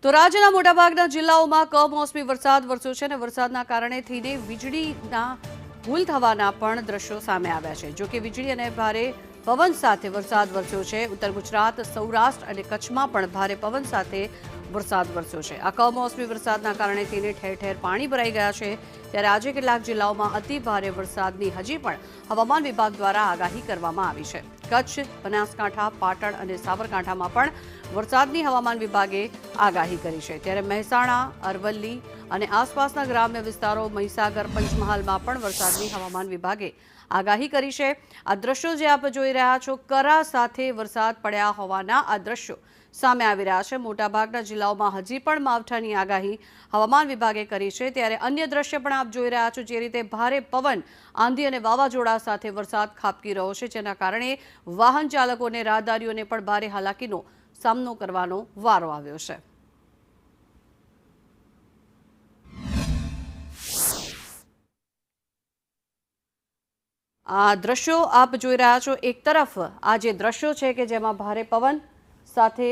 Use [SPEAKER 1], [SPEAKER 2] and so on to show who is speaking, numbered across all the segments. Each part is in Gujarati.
[SPEAKER 1] તો રાજ્યના મોટાભાગના જિલ્લાઓમાં કમોસમી વરસાદ વરસ્યો છે અને વરસાદના કારણે થઈને વીજળીના ભૂલ થવાના પણ દ્રશ્યો સામે આવ્યા છે। જો કે વીજળી અને ભારે પવન સાથે વરસાદ વરસ્યો છે। ઉત્તર ગુજરાત, સૌરાષ્ટ્ર અને કચ્છમાં પણ ભારે પવન સાથે વરસાદ વરસ્યો છે। આ કમોસમી વરસાદના કારણે થઈને ઠેર ઠેર પાણી ભરાઈ ગયા છે। ત્યારે આજે કેટલાક જિલ્લાઓમાં અતિ ભારે વરસાદની હજી પણ હવામાન વિભાગ દ્વારા આગાહી કરવામાં આવી છે। કચ્છ, બનાસકાંઠા, પાટણ અને સાબરકાંઠામાં પણ વરસાદની હવામાન વિભાગે આગાહી કરી છે। ત્યારે મહેસાણા, અરવલ્લી અને આસપાસના ગ્રામ્ય વિસ્તારો, મહીસાગર, પંચમહાલમાં પણ વરસાદની હવામાન વિભાગે આગાહી કરી છે। આ દ્રશ્યો જે આપ જોઈ રહ્યા છો, કરા સાથે વરસાદ પડ્યા હોવાના આ દ્રશ્યો સામે આવી રહ્યા છે। મોટાભાગના જિલ્લાઓમાં હજી પણ માવઠાની આગાહી હવામાન વિભાગે કરી છે। ત્યારે અન્ય દ્રશ્ય પણ આપ જોઈ રહ્યા છો, જે રીતે ભારે પવન, આંધી અને વાવાઝોડા સાથે વરસાદ ખાબકી રહ્યો છે, જેના કારણે વાહન ચાલકોને, રાહદારીઓને પણ ભારે હાલાકીનો સામનો કરવાનો વારો આવ્યો છે। આ દ્રશ્યો આપ જોઈ રહ્યા છો। એક તરફ આ જે દ્રશ્યો છે કે જેમાં ભારે પવન સાથે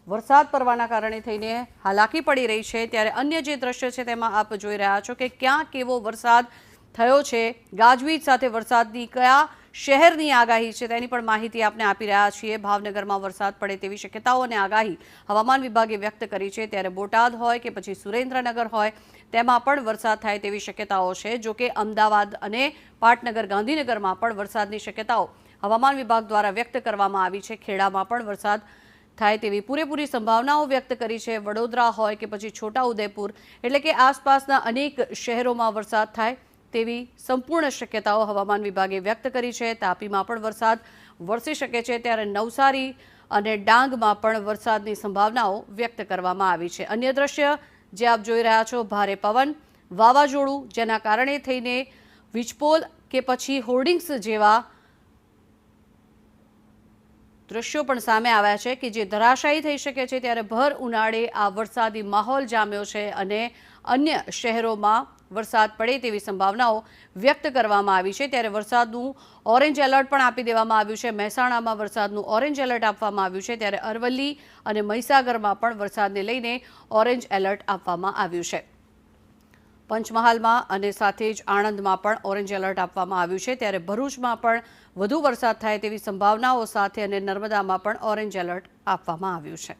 [SPEAKER 1] વરસાદ પડવાના કારણે થઈને હાલાકી પડી રહી છે, ત્યારે અન્ય જે દ્રશ્ય છે તેમાં આપ જોઈ રહ્યા છો કે ક્યાં કેવો વરસાદ થયો છે, ગાજવીજ સાથે વરસાદની કયા શહેરની આગાહી છે તેની પણ માહિતી આપને આપી રહ્યા છીએ। ભાવનગરમાં વરસાદ પડે તેવી શક્યતાઓ અને આગાહી હવામાન વિભાગે વ્યક્ત કરી છે। ત્યારે બોટાદ હોય કે પછી સુરેન્દ્રનગર હોય, તેમાં પણ વરસાદ થાય તેવી શક્યતાઓ છે। જો કે અમદાવાદ અને પાટનગર, ગાંધીનગરમાં પણ વરસાદની શક્યતાઓ હવામાન વિભાગ દ્વારા વ્યક્ત કરવામાં આવી છે। ખેડામાં પણ વરસાદ થાય તેવી પૂરેપૂરી સંભાવનાઓ વ્યક્ત કરી છે। વડોદરા હોય કે પછી છોટાઉદેપુર, એટલે કે આસપાસના અનેક શહેરોમાં વરસાદ થાય તેવી સંપૂર્ણ શક્યતાઓ હવામાન વિભાગે વ્યક્ત કરી છે। તાપીમાં પણ વરસાદ વરસી શકે છે, ત્યારે નવસારી અને ડાંગમાં પણ વરસાદની સંભાવનાઓ વ્યક્ત કરવામાં આવી છે। અન્ય દ્રશ્ય જે આપ જોઈ રહ્યા છો, ભારે પવન, વાવાઝોડું, જેના કારણે થઈને વીજપોલ કે પછી હોર્ડિંગ્સ જેવા દ્રશ્યો પણ સામે આવ્યા છે કે જે ધરાશાયી થઈ શકે છે। ત્યારે ભર ઉનાળે આ વરસાદી માહોલ જામ્યો છે અને અન્ય શહેરોમાં વરસાદ પડે તેવી સંભાવનાઓ વ્યક્ત કરવામાં આવી છે। ત્યારે વરસાદનું ઓરેન્જ એલર્ટ પણ આપી દેવામાં આવ્યું છે। મહેસાણામાં વરસાદનું ઓરેન્જ એલર્ટ આપવામાં આવ્યું છે, ત્યારે અરવલ્લી અને મહીસાગરમાં પણ વરસાદને લઈને ઓરેન્જ એલર્ટ આપવામાં આવ્યું છે। પંચમહાલમાં અને સાથે જ આણંદમાં પણ ઓરેન્જ એલર્ટ આપવામાં આવ્યું છે। ત્યારે ભરૂચમાં પણ વધુ વરસાદ થાય તેવી સંભાવનાઓ સાથે અને નર્મદામાં પણ ઓરેન્જ એલર્ટ આપવામાં આવ્યું છે।